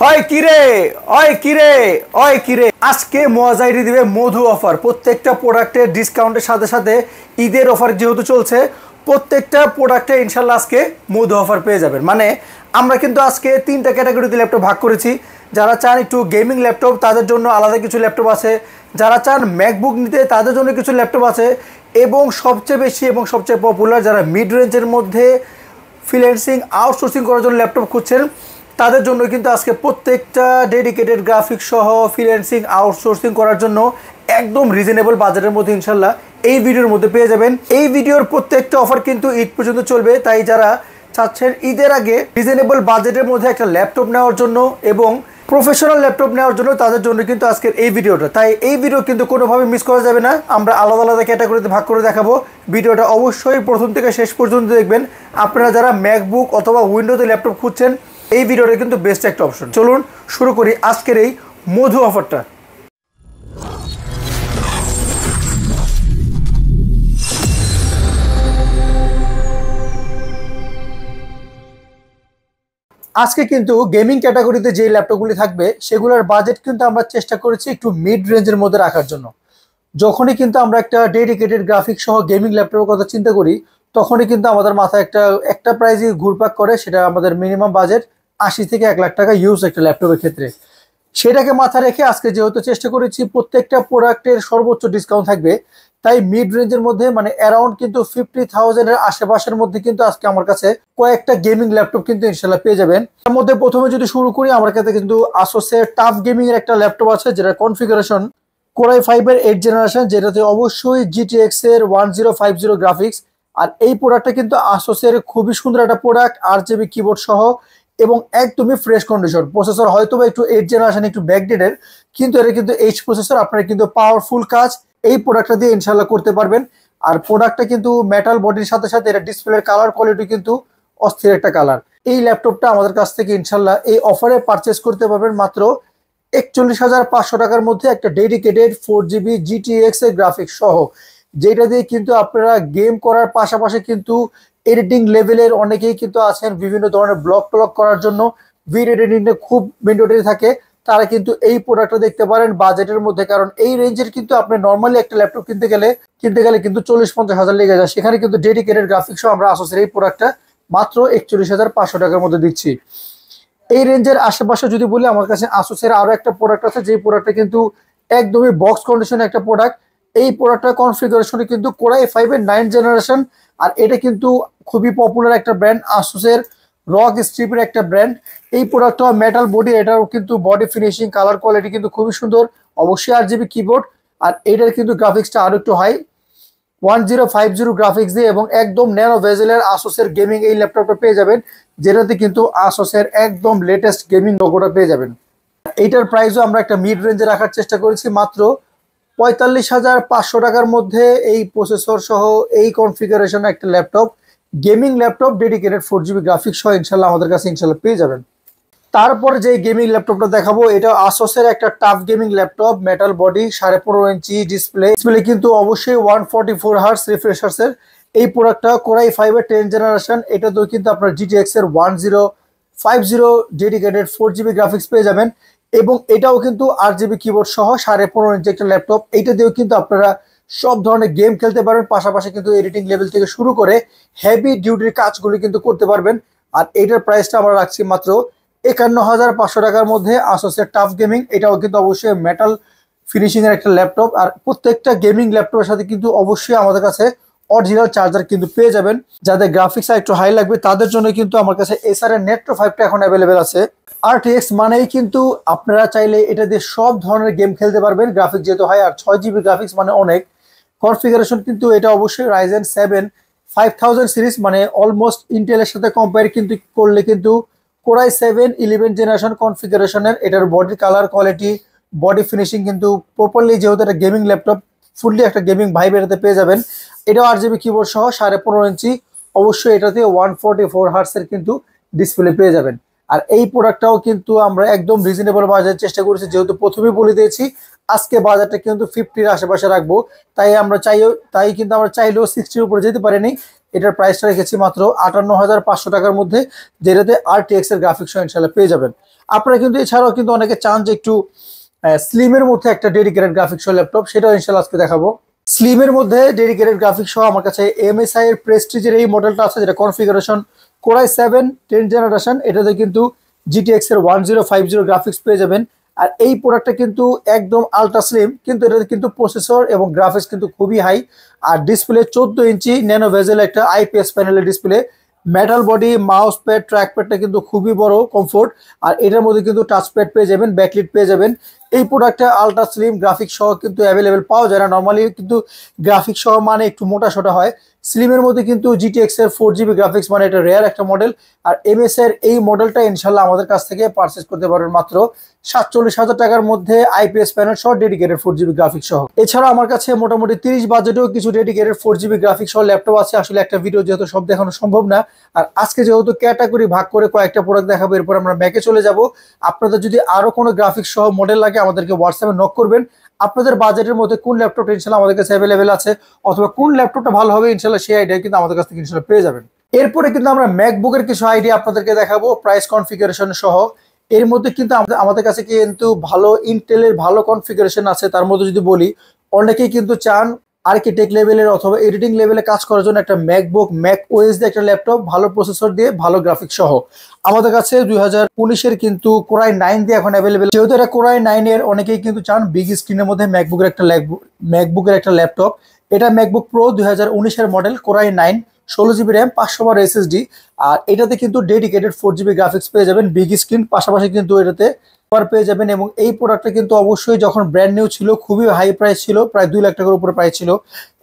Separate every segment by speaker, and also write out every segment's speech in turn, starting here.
Speaker 1: ওই কিরে ওই কিরে ওই কিরে আজকে মজাইরি দিবে মধু অফার। প্রত্যেকটা প্রোডাক্টের ডিসকাউন্টের সাথে সাথে ঈদের অফার যেহেতু চলছে, প্রত্যেকটা প্রোডাক্টে ইনশাল্লাহ আজকে মধু অফার পেয়ে যাবেন। মানে আমরা কিন্তু আজকে তিনটা ক্যাটাগরিতে ল্যাপটপ ভাগ করেছি। যারা চান একটু গেমিং ল্যাপটপ তাদের জন্য আলাদা কিছু ল্যাপটপ আছে, যারা চান ম্যাকবুক নিতে তাদের জন্য কিছু ল্যাপটপ আছে, এবং সবচেয়ে বেশি এবং সবচেয়ে পপুলার যারা মিড রেঞ্জের মধ্যে ফ্রিল্যান্সিং আউটসোর্সিং করার জন্য ল্যাপটপ খুঁজছেন তাদের জন্য কিন্তু আজকে প্রত্যেকটা ডেডিকেটেড গ্রাফিক্স সহ ফ্রিল্যান্সিং আউটসোর্সিং করার জন্য একদম রিজনেবল বাজেটের মধ্যে ইনশাল্লাহ এই ভিডিওর মধ্যে পেয়ে যাবেন। এই ভিডিওর প্রত্যেকটা অফার কিন্তু ঈদ পর্যন্ত চলবে, তাই যারা চাচ্ছেন ঈদের আগে রিজনেবল বাজেটের মধ্যে একটা ল্যাপটপ নেওয়ার জন্য এবং প্রফেশনাল ল্যাপটপ নেওয়ার জন্য তাদের জন্য কিন্তু আজকের এই ভিডিওটা। তাই এই ভিডিও কিন্তু কোনোভাবে মিস করা যাবে না। আমরা আলাদা আলাদা ক্যাটাগরিতে ভাগ করে দেখাবো। ভিডিওটা অবশ্যই প্রথম থেকে শেষ পর্যন্ত দেখবেন। আপনারা যারা ম্যাকবুক অথবা উইন্ডোতে ল্যাপটপ খুঁজছেন এই ভিডিওটা কিন্তু বেস্ট একটা অপশন। চলুন শুরু করি আজকের এই মধু অফারটা। আজকে কিন্তু গেমিং ক্যাটাগরিতে যে ল্যাপটপগুলি থাকবে সেগুলোর বাজেট কিন্তু আমরা চেষ্টা করেছি একটু মিড রেঞ্জের মধ্যে রাখার জন্য। যখনই কিন্তু আমরা একটা ডেডিকেটেড গ্রাফিক্স সহ গেমিং ল্যাপটপের কথা চিন্তা করি তখনই কিন্তু আমাদের মাথায় একটা প্রাইজই ঘুরপাক করে, সেটা আমাদের মিনিমাম বাজেট 80 থেকে 1 লাখ টাকা ইউজ একটা ল্যাপটপের ক্ষেত্রে। সেটাকে মাথায় রেখে আজকে যেহেতু চেষ্টা করেছি প্রত্যেকটা প্রোডাক্টের সর্বোচ্চ ডিসকাউন্ট থাকবে, তাই মিড রেঞ্জের মধ্যে মানে অ্যারাউন্ড কিন্তু 50,000 এর আশেপাশের মধ্যে কিন্তু আজকে আমার কাছে কয়েকটা গেমিং ল্যাপটপ কিন্তু ইনশাল্লাহ পেয়ে যাবেন। তার মধ্যে প্রথমে যদি শুরু করি, আমার কাছে কিন্তু আসুসের টাফ গেমিং এর একটা ল্যাপটপ আছে যেটা কনফিগারেশন Core i5 এর 8 জেনারেশন, যেটাতে অবশ্যই GTX এর 1050 গ্রাফিক্স। আর এই প্রোডাক্টটা কিন্তু আসুসের খুবই সুন্দর একটা প্রোডাক্ট, RGB কিবোর্ড সহ এবং একদমই ফ্রেশ কন্ডিশন। প্রসেসর হয়তো বা একটু 8 জেনারেশন একটু ব্যাকডেটেড, কিন্তু এটা কিন্তু H প্রসেসর। আপনারা কিন্তু পাওয়ারফুল কাজ এই প্রোডাক্টটা দিয়ে ইনশাল্লাহ করতে পারবেন। আর প্রোডাক্টটা কিন্তু মেটাল বডির সাথে সাথে এটা ডিসপ্লের কালার কোয়ালিটি কিন্তু অস্থির একটা কালার। এই ল্যাপটপটা আমাদের কাছ থেকে ইনশাল্লাহ এই অফারে পারচেস করতে পারবেন মাত্র 41,500 টাকার মধ্যে একটা ডেডিকেটেড 4GB GTX এর গ্রাফিক্স সহ, যেটা দিয়ে কিন্তু আপনারা গেম করার পাশাপাশি কিন্তু এডিটিং লেভেলের অনেকেই কিন্তু আছেন বিভিন্ন ধরনের ব্লগ করার জন্য, ভিডিও এডিটিংয়ে খুব ম্যান্ডেটরি থাকে, তারা কিন্তু এই প্রোডাক্টটা দেখতে পারেন বাজেটের মধ্যে। কারণ এই রেঞ্জের কিন্তু আপনি নর্মালি একটা ল্যাপটপ কিনতে গেলে কিন্তু 40-50 হাজার লেগে যায়, সেখানে কিন্তু ডেডিকেটেড গ্রাফিক্স আমরা আসুসের এই প্রোডাক্টটা মাত্র 41,500 টাকার মধ্যে দিচ্ছি। এই রেঞ্জের আশেপাশে যদি বলি, আমার কাছে আসুসের আরো একটা প্রোডাক্ট আছে যে প্রোডাক্টটা কিন্তু একদমই বক্স কন্ডিশনের একটা প্রোডাক্ট। এই প্রোডাক্টটার কনফিগারেশনে কিন্তু Core i5 এর 9 জেনারেশন, আর এটা কিন্তু খুবই পপুলার একটা ব্র্যান্ড, আসুসের রক স্ট্রিপের একটা ব্র্যান্ড। এই প্রোডাক্টটা মেটাল বডি, এটাও কিন্তু বডি ফিনিশিং কালার কোয়ালিটি কিন্তু খুবই সুন্দর, অবশ্যই RGB কিবোর্ড। আর এটার কিন্তু গ্রাফিক্সটা আরো একটু হাই 1050 গ্রাফিক্স দিয়ে এবং একদম ন্যানো ভেজেলের আসুসের গেমিং এই ল্যাপটপটা পেয়ে যাবেন, যেটাতে কিন্তু আসুসের একদম লেটেস্ট গেমিং লোগোটা পেয়ে যাবেন। এইটার প্রাইসও আমরা একটা মিড রেঞ্জে রাখার চেষ্টা করেছি মাত্র 45,500 টাকার মধ্যে। এই প্রসেসর সহ এই কনফিগারেশন একটা laptop, gaming laptop dedicated 4GB graphics সহ ইনশাল্লাহ আমাদের কাছে ইনশাল্লাহ পেয়ে যাবেন। তারপর যে গেমিং ল্যাপটপটা দেখাবো এটা আসুসের একটা tough gaming laptop, metal body, 15.5 inch display কিন্তু অবশ্যই 144 হার্টজ রিফ্রেশার্সের। এই প্রোডাক্টটা Core i5 এর 10 জেনারেশন, এটাতেও কিন্তু আপনার GTX এর 1050 ডেডিকেটেড 4GB গ্রাফিক্স পেয়ে যাবেন, এবং এটাও কিন্তু RGB কিবোর্ড সহ 15.5 ইঞ্চি একটা ল্যাপটপ। এইটা দিয়েও কিন্তু আপনারা সব ধরনের গেম খেলতে পারবেন, পাশাপাশি কিন্তু এডিটিং লেভেল থেকে শুরু করে হেভি ডিউটির কাজগুলি কিন্তু করতে পারবেন। আর এটার প্রাইসটা আমরা রাখছি মাত্র 51,500 টাকার মধ্যে। আসুসের টাফ গেমিং, এটাও কিন্তু অবশ্যই মেটাল ফিনিশিং এর একটা ল্যাপটপ। আর প্রত্যেকটা গেমিং ল্যাপটপের সাথে কিন্তু অবশ্যই আমাদের কাছে অরিজিনাল চার্জার কিন্তু পেয়ে যাবেন। যাদের গ্রাফিক্স একটু হাই লাগবে তাদের জন্য কিন্তু আমার কাছে Acer এর Nitro 5টা এখন অ্যাভেলেবেল আছে। RTX মানেই কিন্তু আপনারা চাইলে এটা দিয়ে সব ধরনের গেম খেলতে পারবেন, গ্রাফিক্স যেহেতু হয়। আর 6GB গ্রাফিক্স মানে অনেক। কনফিগারেশন কিন্তু এটা অবশ্যই Ryzen 7 5000 সিরিজ, মানে অলমোস্ট ইন্টেলের সাথে কম্পেয়ার কিন্তু করলে কিন্তু Core i7 11 জেনারেশন কনফিগারেশনের। এটার body colour quality, body finishing কিন্তু প্রপারলি, যেহেতু একটা গেমিং ল্যাপটপ ফুললি একটা গেমিং ভাইব এটাতে পেয়ে যাবেন। এটাও RGB কিবোর্ড সহ 15.5 ইঞ্চি, অবশ্যই এটাতে 144 হার্টসের কিন্তু ডিসপ্লে পেয়ে যাবেন। আর এই প্রোডাক্টটাও কিন্তু আমরা একদম রিজনেবল বাজারের চেষ্টা করেছি, যেহেতু প্রথমেই বলে দিয়েছি আজকে বাজারটা কিন্তু 50-র আশেপাশে রাখবো, তাই কিন্তু আমরা চাইলেও 60-র উপরে যেতে পারিনি। এটার প্রাইসটা রেখেছি মাত্র 58,500 টাকার মধ্যে, যেটাতে RTX এর গ্রাফিক্স ইনশাল্লাহ পেয়ে যাবেন। আপনারা কিন্তু এছাড়াও কিন্তু অনেকে চান যে একটু স্লিমের মধ্যে একটা ডেডিকেটেড গ্রাফিক্স সহ ল্যাপটপ, সেটাও ইনশাল্লাহ আজকে দেখাবো। স্লিমের মধ্যে ডেডিকেটেড গ্রাফিক্স সহ আমার কাছে এমএসআই এর প্রেস্টিজের এই মডেলটা আছে, যেটা কনফিগারেশন কোরাই 7 10 জেনারেশন। এটাতে কিন্তু জিটিএক্স এর 1050 গ্রাফিক্স পেয়ে যাবেন। আর এই প্রোডাক্টটা কিন্তু একদম আলট্রা স্লিম, কিন্তু এটাতে কিন্তু প্রসেসর এবং গ্রাফিক্স কিন্তু খুবই হাই। আর ডিসপ্লে 14 ইঞ্চি ন্যানো ভেজেল একটা আইপিএস প্যানেলের display, metal body, mouse pad, track প্যাডটা কিন্তু খুবই বড় কমফোর্ট। আর এটার মধ্যে কিন্তু টাচ প্যাড পেয়ে যাবেন, ব্যাকলিট পেয়ে যাবেন। এই প্রোডাক্টটা আলট্রা স্লিম গ্রাফিক্স সহ কিন্তু অ্যাভেলেবেল পাওয়া যায় না। নর্মালি কিন্তু গ্রাফিক্স সহ মানে একটু মোটা সোটা হয়, স্লিমের মধ্যে কিন্তু জিটিএক্স এর 4GB গ্রাফিক্স মানে এটা রেয়ার একটা মডেল। আর এমএস এর এই মডেলটা ইনশাল্লাহ আমাদের কাছ থেকে পারচেস করতে পারবেন মাত্র 47,000 টাকার মধ্যে, আইপিএস প্যানেল সহ ডেডিকেটেড 4GB গ্রাফিক্স সহ। এছাড়া আমার কাছে মোটামুটি 30 বাজেটেও কিছু ডেডিকেটেড 4GB গ্রাফিক্স সহ ল্যাপটপ আছে। আসলে একটা ভিডিও যেহেতু সব দেখানো সম্ভব না, আর আজকে যেহেতু ক্যাটাগরি ভাগ করে কয়েকটা প্রোডাক্ট দেখাবো, এরপর আমরা ম্যাকে চলে যাব। আপনাদের যদি আরো কোনো গ্রাফিক্স সহ মডেল লাগে আমাদেরকে হোয়াটসঅ্যাপে নক করবেন। আপনাদের বাজেটের মধ্যে কোন ল্যাপটপটা ইনশাল্লাহ আমাদের কাছে অ্যাভেলেবেল আছে, অথবা কোন ল্যাপটপটা ভালো হবে ইনশাল্লাহ সেই আইডিয়া কিন্তু আমাদের কাছ থেকে ইনশাল্লাহ পেয়ে যাবেন। এরপরে কিন্তু আমরা ম্যাকবুকের কিছু আইডিয়া আপনাদেরকে দেখাবো প্রাইস কনফিগারেশন সহ। এর মধ্যে কিন্তু আমাদের কাছে কিন্তু ভালো ইন্টেলের ভালো কনফিগারেশন আছে। তার মধ্যে যদি বলি, অনেকেই কিন্তু চান আর্কিটেক্ট লেভেলের অথবা এডিটিং লেভেলে কাজ করার জন্য একটা ম্যাকবুক, ম্যাক ওএস দিয়ে একটা ল্যাপটপ, ভালো প্রসেসর দিয়ে, ভালো গ্রাফিক্স সহ। আমাদের কাছে 2019-এর কিন্তু কোরাই 9 দিয়ে এখন অ্যাভেলেবেল। যেহেতু এটা কোরাই 9 এর, অনেকেই কিন্তু চান বিগ স্ক্রিনের মধ্যে ম্যাকবুকের একটা ল্যাপটপ। এটা ম্যাকবুক প্রো 2019-এর model, core i 9, 16GB RAM, 500 SSD. আর এটাতে কিন্তু ডেডিকেটেড 4GB গ্রাফিক্স পেয়ে যাবেন, বিগ স্ক্রিন, পাশাপাশি কিন্তু এটাতে পেয়ে যাবেন। এবং এই প্রোডাক্টটা কিন্তু অবশ্যই যখন ব্র্যান্ড নিউ ছিল খুবই হাই প্রাইস ছিল, প্রায় 2 লাখ টাকার উপরে প্রাইস ছিল।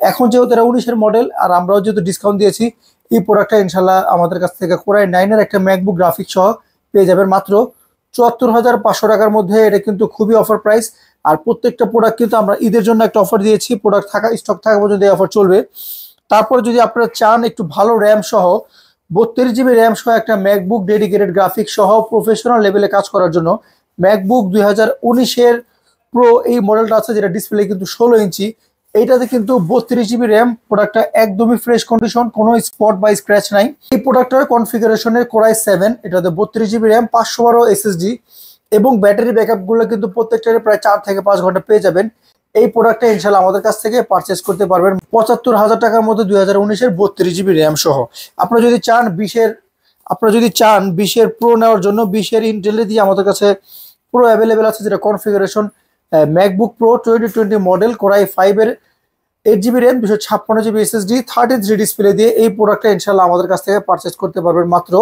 Speaker 1: এখন যেহেতু এটা 19-এর মডেল আর আমরাও যেহেতু ডিসকাউন্ট দিয়েছি, এই প্রোডাক্টটা ইনশাল্লাহ আমাদের কাছ থেকে কোরাই 9-এর একটা ম্যাকবুক গ্রাফিক্স সহ পেয়ে যাবেন মাত্র 74,500 টাকার মধ্যে। এটা কিন্তু খুবই অফার প্রাইস। আর প্রত্যেকটা প্রোডাক্ট কিন্তু আমরা ঈদের জন্য একটা অফার দিয়েছি, প্রোডাক্ট স্টক থাকা পর্যন্ত এই অফার চলবে। তারপর যদি আপনারা চান একটু ভালো র্যাম সহ 32GB র্যাম সহ একটা ম্যাকবুক ডেডিকেটেড গ্রাফিক্স সহ প্রফেশনাল লেভেলে কাজ করার জন্য, ম্যাকবুক 2019-এর প্রো এই মডেলটা আছে, যেটা ডিসপ্লে কিন্তু 16 ইঞ্চি। এইটাতে কিন্তু 32GB র্যাম, প্রোডাক্টটা একদমই ফ্রেশ কন্ডিশন, কোনো স্পট বা স্ক্র্যাচ নাই। এই প্রোডাক্টের কনফিগারেশনের কোরাই 7, এটাতে 32GB র্যাম, 512 এসএসডি, এবং ব্যাটারি ব্যাকআপ গুলো কিন্তু প্রত্যেকটারে প্রায় 4 থেকে 5 ঘন্টা পেয়ে যাবেন। এই প্রোডাক্টটা ইনশাল্লাহ আমাদের কাছ থেকে পারচেস করতে পারবেন 75,000 টাকার মধ্যে 2019-এর 32GB র্যাম সহ। আপনারা যদি চান 20-এর প্রো নেওয়ার জন্য, 20-এর ইন্টেল দিয়ে আমাদের কাছে প্রো অ্যাভেলেবেল আছে, যেটা configuration MacBook Pro 2020 model, core i 5-এর 8GB RAM, 256GB SSD, 13:3 display দিয়ে। এই প্রোডাক্টটা ইনশাল্লাহ আমাদের কাছ থেকে পারচেস করতে পারবেন মাত্র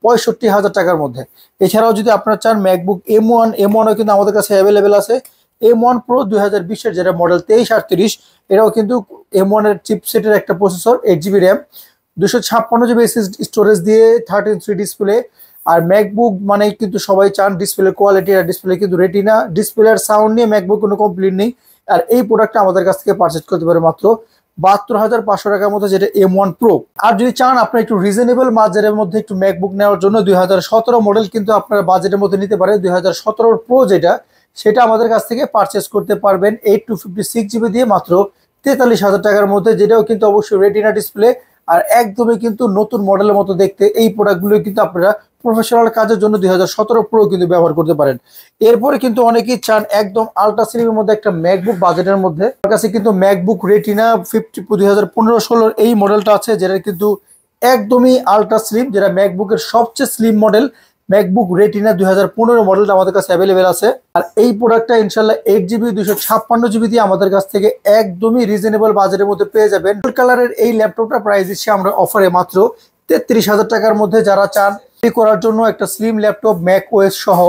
Speaker 1: 65,000 টাকার মধ্যে। এছাড়াও যদি আপনারা চান ম্যাকবুক M1ও কিন্তু আমাদের কাছে অ্যাভেলেবেল আছে। M1 প্রো 2020-এর যেটা মডেল 2338, এটাও কিন্তু M1 এর চিপসেটের একটা processor, 8GB RAM, 256GB SSD storage দিয়ে, 13:3 ডিসপ্লে। আর ম্যাকবুক মানে কিন্তু সবাই চান ডিসপ্লে কোয়ালিটি, আর ডিসপ্লে কিন্তু রেটিনা ডিসপ্লের সাউন্ড নিয়ে ম্যাকবুক কোনো কমপ্লেন নেই। আর এই প্রোডাক্টটা আমাদের কাছ থেকে পারচেজ করতে পারে মাত্র 72,500 টাকার মধ্যে, যেটা M1 প্রো। আর যদি চান আপনার একটু রিজনেবল বাজেটের মধ্যে একটু ম্যাকবুক নেওয়ার জন্য, 2017 মডেল কিন্তু আপনার বাজেটের মধ্যে নিতে পারে। 2017 প্রো যেটা, সেটা আমাদের কাছ থেকে পারচেস করতে পারবেন 8256GB দিয়ে মাত্র 43,000 টাকার মধ্যে, যেটাও কিন্তু অবশ্যই রেটিনা ডিসপ্লে আর একদমই কিন্তু নতুন মডেলের মতো দেখতে। এই প্রোডাক্টগুলো কিন্তু আপনারা প্রফেশনাল কাজের জন্য 2017 প্রো কিন্তু ব্যবহার করতে পারেন। এরপরে কিন্তু অনেকেই চান একদম আলট্রা স্লিমের মধ্যে একটা ম্যাকবুক বাজেটের মধ্যে। আমার কাছে কিন্তু ম্যাকবুক রেটিনা 2015-16 এই মডেলটা আছে, যেটা কিন্তু একদমই আলট্রা স্লিম, যেটা ম্যাকবুকের সবচেয়ে স্লিম মডেল। ম্যাকবুক রেটিনা 2015 মডেলটা আমাদের কাছে অ্যাভেলেবেল আছে। আর এই প্রোডাক্টটা ইনশাল্লাহ 8GB 256GB দিয়ে আমাদের কাছ থেকে একদমই রিজনেবল বাজেটের মধ্যে পেয়ে যাবেন। কালারের এই ল্যাপটপটা প্রাইস দিচ্ছি আমরা অফারে মাত্র 33,000 টাকার মধ্যে। যারা চান করার জন্য একটা স্লিম ল্যাপটপ ম্যাক ওএস সহ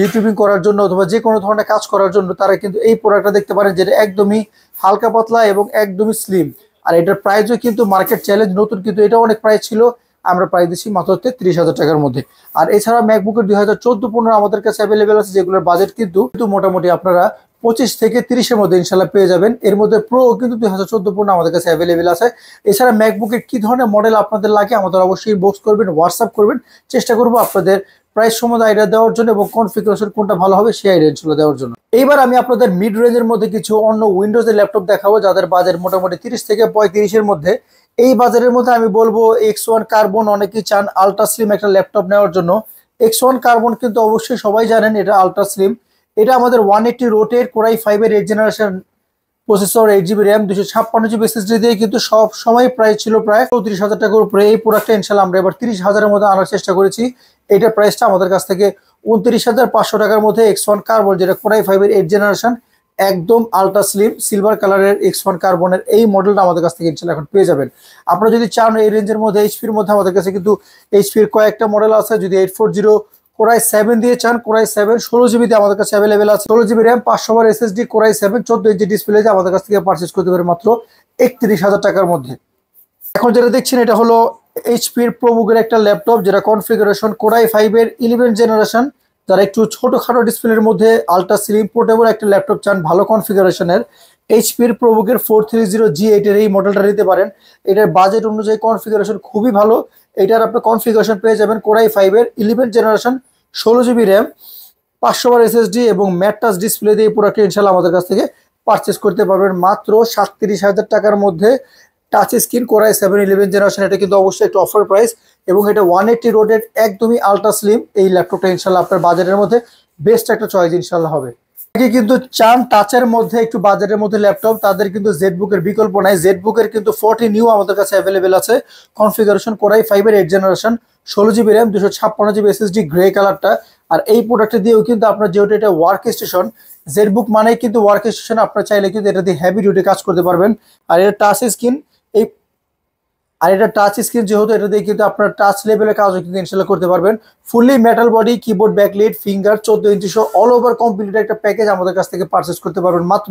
Speaker 1: ইউটিউবিং করার জন্য অথবা যে কোনো ধরনের কাজ করার জন্য, তারা কিন্তু এই প্রোডাক্টটা দেখতে পারেন, যেটা একদমই হালকা পাতলা এবং একদমই স্লিম। আর এটার প্রাইসও কিন্তু মার্কেট চ্যালেঞ্জ, নতুন কিন্তু এটা অনেক প্রাইস ছিল, আমরা প্রাইস দিচ্ছি মাত্র 33,000 টাকার মধ্যে। আর এছাড়া ম্যাকবুকের 2014-15 আমাদের কাছে অ্যাভেলেবেল আছে, যেগুলোর বাজেট কিন্তু মোটামুটি আপনারা 25 থেকে 30-এর মধ্যে ইনশাল্লাহ পেয়ে যাবেন। এর মধ্যে প্রো কিন্তু 2014-15 আমাদের কাছে অ্যাভেলেবেল আছে। এছাড়া ম্যাকবুকের কি ধরনের মডেল আপনাদের লাগে আমাদের অবশ্যই ইনবক্স করবেন, হোয়াটসঅ্যাপ করবেন, চেষ্টা করবো আপনাদের প্রাইস সম্বন্ধে আইডিয়া দেওয়ার জন্য এবং কনফিগারেশন কোনটা ভালো হবে সেই আইডিয়া ইনশাল্লাহ দেওয়ার জন্য। এইবার আমি আপনাদের মিড রেঞ্জের মধ্যে কিছু অন্য উইন্ডোজের ল্যাপটপ দেখাবো, যাদের বাজেট মোটামুটি 30 থেকে 35-এর মধ্যে। এই বাজারের মধ্যে আমি বলবো X1 কার্বন, অনেকেই চান আলট্রা স্লিম একটা ল্যাপটপ নেওয়ার জন্য। X1 কার্বন কিন্তু অবশ্যই সবাই জানেন এটা আলট্রা স্লিম। এটা আমাদের 180 রোটের কোরাই 5 এর 8 generation processor, 8 GB RAM, 256 GB SSD দিয়ে কিন্তু সব সময় প্রাইস ছিল প্রায় 34,000 টাকার উপরে। এই প্রোডাক্টটা ইনশাল্লাহ আমরা এবার 30,000-এর মধ্যে আনার চেষ্টা করেছি। এইটার প্রাইসটা আমাদের কাছ থেকে 29,500 টাকার মধ্যে X1 কার্বন, যেটা কোরাই 5 এর 8 জেনারেশন একদম আলট্রা স্লিম সিলভার কালারের X1 কার্বনের এই মডেলটা আমাদের কাছ থেকে ইনশাল্লাহ এখন পেয়ে যাবেন। আপনারা যদি চান এই রেঞ্জের মধ্যে এইচপির মধ্যে আমাদের কাছে কিন্তু এইচপির কয়েকটা মডেল আছে। যদি 840 কোরাই 7 দিয়ে চান, কোরাই 7 16 জিবি দিয়ে আমাদের কাছে অ্যাভেলেবেল আছে। 16 জিবি র্যাম, 500 বার এসএসডি, কোরাই 7 14 ইঞ্চি ডিসপ্লে দিয়ে আমাদের কাছ থেকে পারচেজ করতে পারে মাত্র 31,000 টাকার মধ্যে। এখন যেটা দেখছেন এটা হলো এইচপির প্রোবুকের একটা ল্যাপটপ, যেটা কনফিগারেশন কোরাই 5 এর 11 জেনারেশন। যারা একটু ছোটখাটো ডিসপ্লের মধ্যে আলট্রা স্লিম পোর্টেবল একটা ল্যাপটপ চান ভালো কনফিগারেশনের, এইচপির প্রোবুকের 430G8 এর এই মডেলটা নিতে পারেন। এটার বাজেট অনুযায়ী কনফিগারেশন খুবই ভালো। এটার আপনার কনফিগারেশন পেয়ে যাবেন কোরাই 5 এর 11 জেনারেশন, 16 জিবি র্যাম, 500 বার এসএসডি এবং ম্যাট টাচ ডিসপ্লে দিয়ে পুরোটা ইনশাল্লাহ আমাদের কাছ থেকে পারচেস করতে পারবেন মাত্র 37,000 টাকার মধ্যে। টাচ স্ক্রিন কোরাই 7 11 জেনারেশন, এটা কিন্তু অবশ্যই একটা অফার প্রাইস এবং এটা 180 রোডের একদমই আলট্রা স্লিম। এই ল্যাপটপটা ইনশাল্লাহ আপনার বাজেটের মধ্যে বেস্ট একটা চয়েস ইনশাল্লাহ হবে। কিন্তু চান টাচের মধ্যে একটু বাজেটের মধ্যে ল্যাপটপ, তাদের কিন্তু জেডবুকের বিকল্প নাই। জেডবুকের কিন্তু 40 নিউ আমাদের কাছে অ্যাভেলেবেল আছে। কনফিগারেশন কোরাই 5 এর 8 generation, 16 GB RAM, 256 GB SSD, grey কালারটা। আর এই প্রোডাক্টটা দিয়েও কিন্তু আপনার যেহেতু এটা ওয়ার্ক স্টেশন, জেডবুক মানেই কিন্তু ওয়ার্ক স্টেশন, আপনার চাইলে কিন্তু এটা দিয়ে হেভি ডিউটি কাজ করতে পারবেন। আর এটা টাচ স্ক্রিন, এই আর এটা টাচ স্ক্রিন যেহেতু, এটা দিয়ে কিন্তু আপনার টাচ লেভেলের কাজও কিন্তু ইনস্টল করতে পারবেন। Fully metal body, keyboard, backlight, finger, 14 ইঞ্চি সহ অল ওভার কমপ্লিট একটা প্যাকেজ আমাদের কাছ থেকে পারচেস করতে পারবেন মাত্র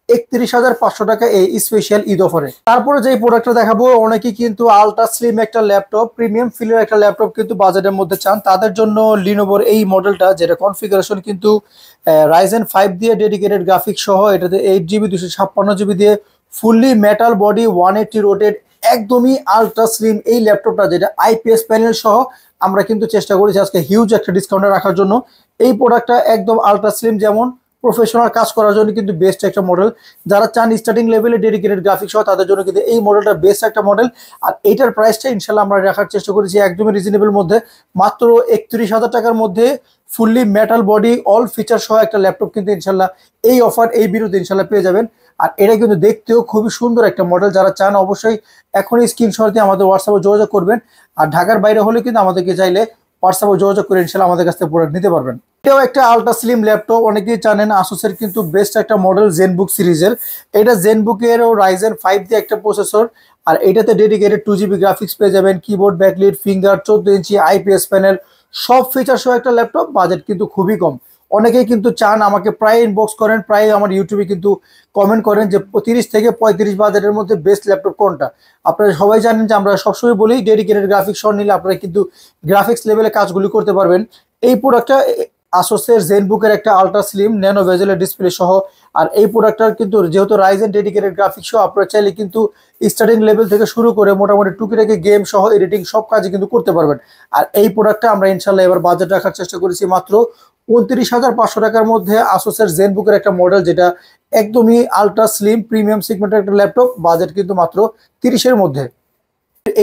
Speaker 1: 31,500 টাকা এই স্পেশাল ঈদ অফারে। তারপরে যে প্রোডাক্টটা দেখাবো, অনেকেই কিন্তু আলট্রা স্লিম একটা ল্যাপটপ, প্রিমিয়াম ফিলের একটা ল্যাপটপ কিন্তু বাজেটের মধ্যে চান। তাদের জন্য লিনোভোর এই মডেলটা, যেটা কনফিগারেশন কিন্তু রাইজেন 5 দিয়ে ডেডিকেটেড গ্রাফিক্স সহ, এটাতে 8 জিবি 256 জিবি দিয়ে ফুললি মেটাল বডি 180 রোটেড একদমই আলট্রা স্লিম এই ল্যাপটপটা, যেটা আইপিএস প্যানেল সহ আমরা কিন্তু চেষ্টা করেছি আজকে হিউজ একটা ডিসকাউন্টে রাখার জন্য। এই প্রোডাক্টটা একদম আলট্রা স্লিম, যেমন প্রফেশনাল কাজ করার জন্য কিন্তু বেস্ট একটা মডেল। যারা চান স্টার্টিং লেভেলে ডেডিকেটেড গ্রাফিক্স সহ, তাদের জন্য কিন্তু এই মডেলটা বেস্ট একটা মডেল। আর এইটার প্রাইসটা ইনশাল্লাহ আমরা রাখার চেষ্টা করেছি একদমই রিজনেবল মধ্যে, মাত্র 31,000 টাকার মধ্যে fully metal body all feature সহ একটা ল্যাপটপ কিন্তু ইনশাল্লাহ এই অফার এই বিরুদ্ধে ইনশাল্লাহ পেয়ে যাবেন। আর এটা কিন্তু দেখতেও খুবই সুন্দর একটা মডেল। যারা চান অবশ্যই এখনই স্ক্রিনশট দিয়ে আমাদের হোয়াটসঅ্যাপে যোগাযোগ করবেন। আর ঢাকার বাইরে হলে কিন্তু আমাদেরকে চাইলে হোয়াটসঅ্যাপে যোগাযোগ করে ইনশাল্লাহ আমাদের কাছ থেকে প্রোডাক্ট নিতে পারবেন। এটাও একটা আলট্রা স্লিম ল্যাপটপ, অনেকেই জানেন আসুসের কিন্তু বেস্ট একটা মডেল জেনবুক সিরিজের। এটা জেনবুকেরও রাইজেন 5 দিয়ে একটা প্রসেসর, আর এটাতে ডেডিকেটেড 2 জিবি গ্রাফিক্স পেয়ে যাবেন, কিবোর্ড, ব্যাকলাইট, ফিঙ্গার, 14 ইঞ্চি আইপিএস প্যানেল, সব ফিচার সহ একটা ল্যাপটপ। বাজেট কিন্তু খুবই কম। অনেকেই কিন্তু চান, আমাকে প্রায় ইনবক্স করেন, প্রায় আমার ইউটিউবে কিন্তু কমেন্ট করেন যে 30 থেকে 35 বাজেটের মধ্যে বেস্ট ল্যাপটপ কোনটা। আপনারা সবাই জানেন যে আমরা সবসময় বলি ডেডিকেটেড গ্রাফিক্স সহ নিলে আপনারা কিন্তু গ্রাফিক্স লেভেলে কাজগুলি করতে পারবেন। এই প্রোডাক্টটা আসুসের জেনবুকের একটা আলট্রা স্লিম ন্যানো ভেজেলের ডিসপ্লে সহ। আর এই প্রোডাক্টটার কিন্তু যেহেতু রাইজেন ডেডিকেটেড গ্রাফিক্স সহ, আপনারা চাইলে কিন্তু স্টার্টিং লেভেল থেকে শুরু করে মোটামুটি টুকিটাকি গেম সহ এডিটিং সব কাজে কিন্তু করতে পারবেন। আর এই প্রোডাক্টটা আমরা ইনশাল্লাহ এবার বাজেট রাখার চেষ্টা করেছি মাত্র 29,500 টাকার মধ্যে। আসুসের জেনবুকের একটা মডেল, যেটা একদমই আলট্রা স্লিম প্রিমিয়াম সেগমেন্টের একটা ল্যাপটপ, বাজেট কিন্তু মাত্র 30-এর মধ্যে।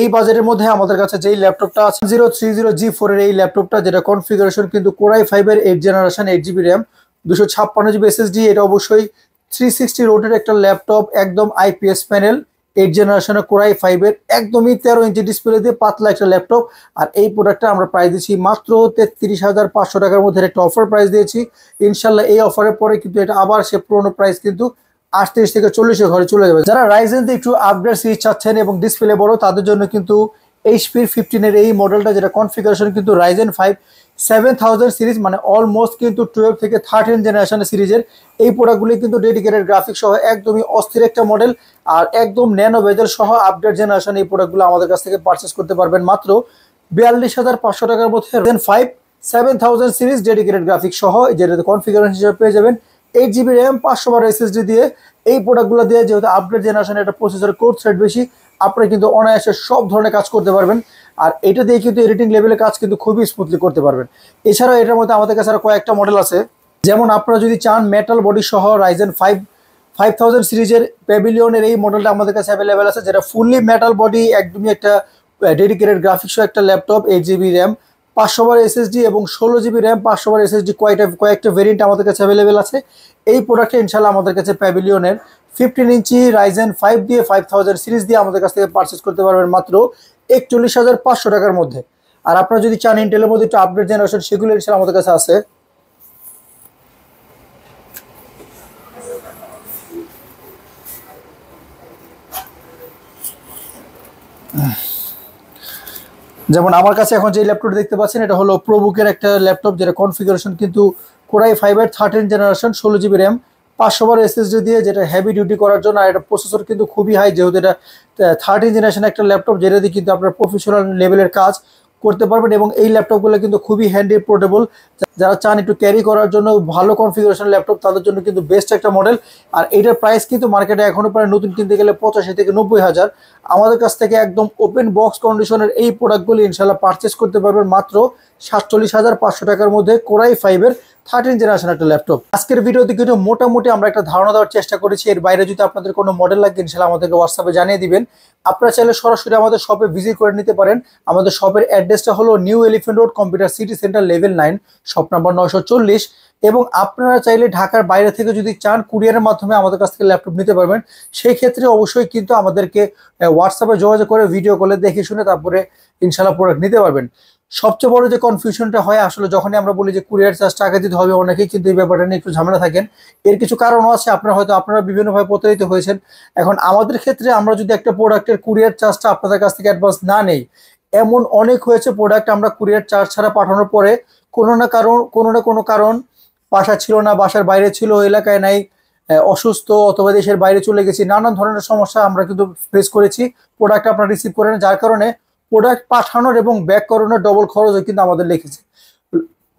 Speaker 1: এই বাজেটের মধ্যে আমাদের কাছে যেই ল্যাপটপটা আছে 030G4 এর এই ল্যাপটপটা, যেটা কনফিগারেশন কিন্তু কোরাই 5 এর 8 generation, 8 GB RAM, 256 GB SSD. এটা অবশ্যই 360 রোটের একটা ল্যাপটপ, একদম আইপিএস প্যানেল, 8 জেনারেশনের কোরাই 5 এর একদমই 13 ইঞ্চি ডিসপ্লে দিয়ে পাতলা একটা ল্যাপটপ। আর এই প্রোডাক্টটা আমরা প্রাইস দিচ্ছি মাত্র 33,500 টাকার মধ্যে একটা অফার প্রাইস দিয়েছি। ইনশাল্লাহ এই অফারের পরে কিন্তু এটা আবার সে পুরোনো প্রাইস কিন্তু 38 থেকে 40 ঘরে চলে যাবে। যারা রাইজেন দিয়ে একটু আপগ্রেড সিরিজ চাচ্ছেন এবং ডিসপ্লে বড়, তাদের জন্য কিন্তু এইচপির 15 এর এই মডেলটা, যেটা কনফিগারেশন কিন্তু রাইজেন 5 7000 সিরিজ, মানে অলমোস্ট কিন্তু 12 থেকে 13 জেনারেশনের সিরিজের এই প্রোডাক্টগুলি কিন্তু ডেডিকেটেড গ্রাফিক্স সহ একদমই অস্থির একটা মডেল। আর একদম ন্যানো বেজেল সহ আপডেট জেনারেশন এই প্রোডাক্টগুলো আমাদের কাছ থেকে পারচেস করতে পারবেন মাত্র 42,500 টাকার মধ্যে। রাইজেন 5 7000 সিরিজ ডেডিকেটেড গ্রাফিক্স সহ, যেটা কনফিগারেশন হিসেবে পেয়ে যাবেন 8 জিবি র্যাম, 500 বার এসএসডি দিয়ে। এই প্রোডাক্টগুলো দিয়ে যেহেতু আপগ্রেড জেনারেশনের একটা প্রসেসর কোর থ্রেড বেশি, আপনারা কিন্তু অনায়াসে সব ধরনের কাজ করতে পারবেন। আর এটা দিয়ে কিন্তু এডিটিং লেভেলের কাজ কিন্তু খুবই স্মুথলি করতে পারবেন। এছাড়াও এটার মধ্যে আমাদের কাছে আরো কয়েকটা মডেল আছে, যেমন আপনারা যদি চান মেটাল বডি সহ রাইজেন 5000 সিরিজের প্যাভিলিয়নের এই মডেলটা আমাদের কাছে অ্যাভেলেবেল আছে, যেটা ফুললি মেটাল বডি একদমই একটা ডেডিকেটেড গ্রাফিক্স সহ একটা ল্যাপটপ, 8 জিবি র্যাম, 500 বার এসএসডি এবং 16 GB র্যাম, 500 বার এসএসডি কয়েকটা ভেরিয়েন্ট আমাদের কাছে অ্যাভেলেবেল আছে। এই প্রোডাক্টটা ইনশাল্লাহ আমাদের কাছে প্যাভিলিয়নের 15 ইঞ্চি রাইজেন 5 দিয়ে 5000 সিরিজ দিয়ে আমাদের কাছ থেকে পারচেস করতে পারবেন মাত্র 41,500 টাকার মধ্যে। আর আপনারা যদি চান ইন্টেলের মধ্যে একটু আপডেট জেনারেশন, সেগুলো ইনশাল্লাহ আমাদের কাছে আছে। যেমন আমার কাছে এখন যে ল্যাপটপ দেখতে পাচ্ছেন, এটা হলো প্রোবুকের একটা ল্যাপটপ, যেটা কনফিগারেশন কিন্তু কোরাই 5 13 জেনারেশন, 16 GB র্যাম, 500 বার এসএসডি দিয়ে, যেটা হেভি ডিউটি করার জন্য। আর এটা প্রসেসর কিন্তু খুবই হাই, যেহেতু এটা 13 জেনারেশন একটা ল্যাপটপ, যেটা দিয়ে কিন্তু আপনার প্রফেশনাল লেভেলের কাজ করতে পারবেন। এবং এই ল্যাপটপগুলো কিন্তু খুবই হ্যান্ডি, পোর্টেবল। যারা চান একটু ক্যারি করার জন্য ভালো কনফিগারেশন ল্যাপটপ, তাদের জন্য কিন্তু বেস্ট একটা মডেল। আর এইটার প্রাইস কিন্তু মার্কেটে এখনো প্রায় নতুন কিনতে গেলে 85 থেকে 90,000। আমাদের কাছ থেকে একদম ওপেন বক্স কন্ডিশনের এই প্রোডাক্টগুলি ইনশাল্লাহ পারচেস করতে পারবেন মাত্র 47,500 টাকার মধ্যে, কোরাই 5 13 জেনারেশন একটা ল্যাপটপ। আজকের ভিডিওতে কিন্তু মোটামুটি আমরা একটা ধারণা দেওয়ার চেষ্টা করেছি। এর বাইরে যদি আপনাদের কোনো মডেল লাগে ইনশাল্লাহ আমাদেরকে হোয়াটসঅ্যাপে জানিয়ে দিবেন। আপনারা চাইলে সরাসরি আমাদের শপে ভিজিট করে নিতে পারেন। আমাদের শপের অ্যাড্রেসটা হলো new elephant road, computer city centre, level 9, shop number 940। এবং আপনারা চাইলে ঢাকার বাইরে থেকে যদি চান কুরিয়ারের মাধ্যমে আমাদের কাছ থেকে ল্যাপটপ নিতে পারবেন। সেই ক্ষেত্রে অবশ্যই কিন্তু আমাদেরকে হোয়াটসঅ্যাপে যোগাযোগ করে ভিডিও কলে দেখে শুনে তারপরে ইনশাল্লাহ প্রোডাক্ট নিতে পারবেন। সবচেয়ে বড় যে কনফিউশনটা হয় আসলে যখনই আমরা বলি যে কুরিয়ার চার্জ টাকা দিতে হবে, অনেকেই কিন্তু এই ব্যাপারটা নিয়ে একটু ঝামেলা থাকেন। এর কিছু কারণও আছে, আপনারা বিভিন্নভাবে প্রতারিত হয়েছেন। এখন আমাদের ক্ষেত্রে আমরা যদি একটা প্রোডাক্টের কুরিয়ার চার্জটা আপনাদের কাছ থেকে অ্যাডভান্স না নেই, এমন অনেক হয়েছে প্রোডাক্ট আমরা কুরিয়ার চার্জ ছাড়া পাঠানোর পরে কোনো না কোনো কারণ, বাসা ছিল না, বাসার বাইরে ছিল, এলাকায় নাই, অসুস্থ অথবা দেশের বাইরে চলে গেছি, নানান ধরনের সমস্যা আমরা কিন্তু ফেস করেছি। প্রোডাক্ট আপনারা রিসিভ করেন, যার কারণে প্রোডাক্ট পাঠানোর এবং ব্যাক করানোর ডবল খরচও কিন্তু আমাদের লেগেছে।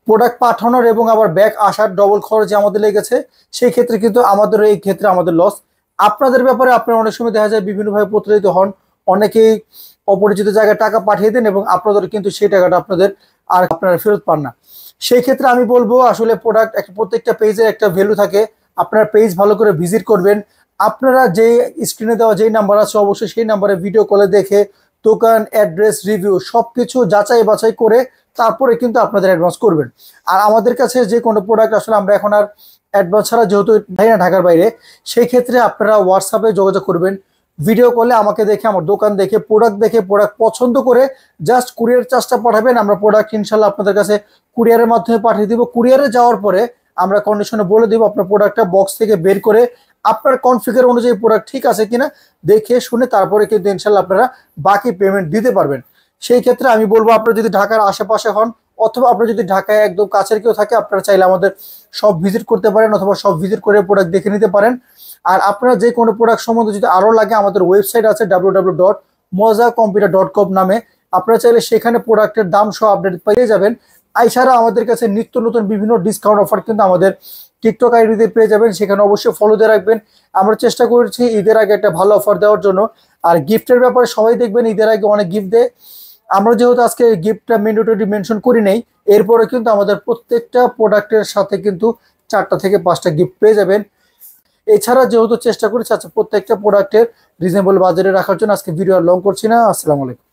Speaker 1: প্রোডাক্ট পাঠানোর এবং আবার ব্যাক আসার ডবল খরচ আমাদের লেগেছে। সেই ক্ষেত্রে কিন্তু আমাদের লস। আপনাদের ব্যাপারে আপনারা অনেক সময় দেখা যায় বিভিন্নভাবে প্রতারিত হন। অনেকেই অপরিচিত জায়গায় টাকা পাঠিয়ে দেন এবং আপনাদের কিন্তু সেই টাকাটা আপনারা ফেরত পান না। সেই ক্ষেত্রে আমি বলবো আসলে প্রত্যেকটা পেজের একটা ভ্যালু থাকে। আপনার পেজ ভালো করে ভিজিট করবেন। আপনারা যে স্ক্রিনে দেওয়া যেই নাম্বার আছে অবশ্যই সেই নাম্বারে ভিডিও কলে দেখে দোকান, অ্যাড্রেস, রিভিউ সবকিছু যাচাই বাছাই করে তারপরে কিন্তু আপনাদের অ্যাডভান্স করবেন। আর আমাদের কাছে যে কোনো প্রোডাক্ট আসলে আমরা এখন আর অ্যাডভান্স ছাড়া যেহেতু না ঢাকার বাইরে, সেই ক্ষেত্রে আপনারা হোয়াটসঅ্যাপে যোগাযোগ করবেন। ভিডিও কলে আমাকে দেখে, আমার দোকান দেখে, প্রোডাক্ট পছন্দ করে জাস্ট কুরিয়ার চার্জটা পাঠাবেন। আমরা প্রোডাক্ট ইনশাল্লাহ আপনাদের কাছে কুরিয়ারের মাধ্যমে পাঠিয়ে দিব। কুরিয়ারে যাওয়ার পরে আমরা কন্ডিশনে বলে দিব আপনার প্রোডাক্টটা বক্স থেকে বের করে আপনার কনফিগার অনুযায়ী প্রোডাক্ট ঠিক আছে কিনা দেখে শুনে তারপরে কিন্তু ইনশাল্লাহ আপনারা বাকি পেমেন্ট দিতে পারবেন। সেই ক্ষেত্রে আমি বলবো আপনারা যদি ঢাকার আশেপাশে হন অথবা আপনারা যদি ঢাকায় একদম কাছের কেউ থাকে, আপনারা চাইলে আমাদের সব ভিজিট করতে পারেন অথবা সব ভিজিট করে প্রোডাক্ট দেখে নিতে পারেন। আর আপনারা যে কোনো প্রোডাক্ট সম্বন্ধে যদি আরও লাগে, আমাদের ওয়েবসাইট আছে www.mozacomputer.com নামে। আপনারা চাইলে সেখানে প্রোডাক্টের দাম সহ আপডেট পেয়ে যাবেন। এছাড়া আমাদের কাছে নিত্য নতুন বিভিন্ন ডিসকাউন্ট অফার কিন্তু আমাদের টিকটক আইডিতে পেয়ে যাবেন, সেখানে অবশ্যই ফলো দিয়ে রাখবেন। আমরা চেষ্টা করেছি ঈদের আগে একটা ভালো অফার দেওয়ার জন্য। আর গিফটের ব্যাপারে সবাই দেখবেন ঈদের আগে অনেক গিফট দেয়। আমরা যেহেতু আজকে গিফটটা ম্যান্ডেটরি মেনশন করি নাই, এরপরে কিন্তু আমাদের প্রত্যেকটা প্রোডাক্টের সাথে কিন্তু 4টা থেকে 5টা গিফট পেয়ে যাবেন। এছাড়া যেহেতু চেষ্টা করেছি আচ্ছা প্রত্যেকটা প্রোডাক্টের রিজনেবল বাজারে রাখার জন্য, আজকে ভিডিও আর লং করছি না। আসসালামু আলাইকুম।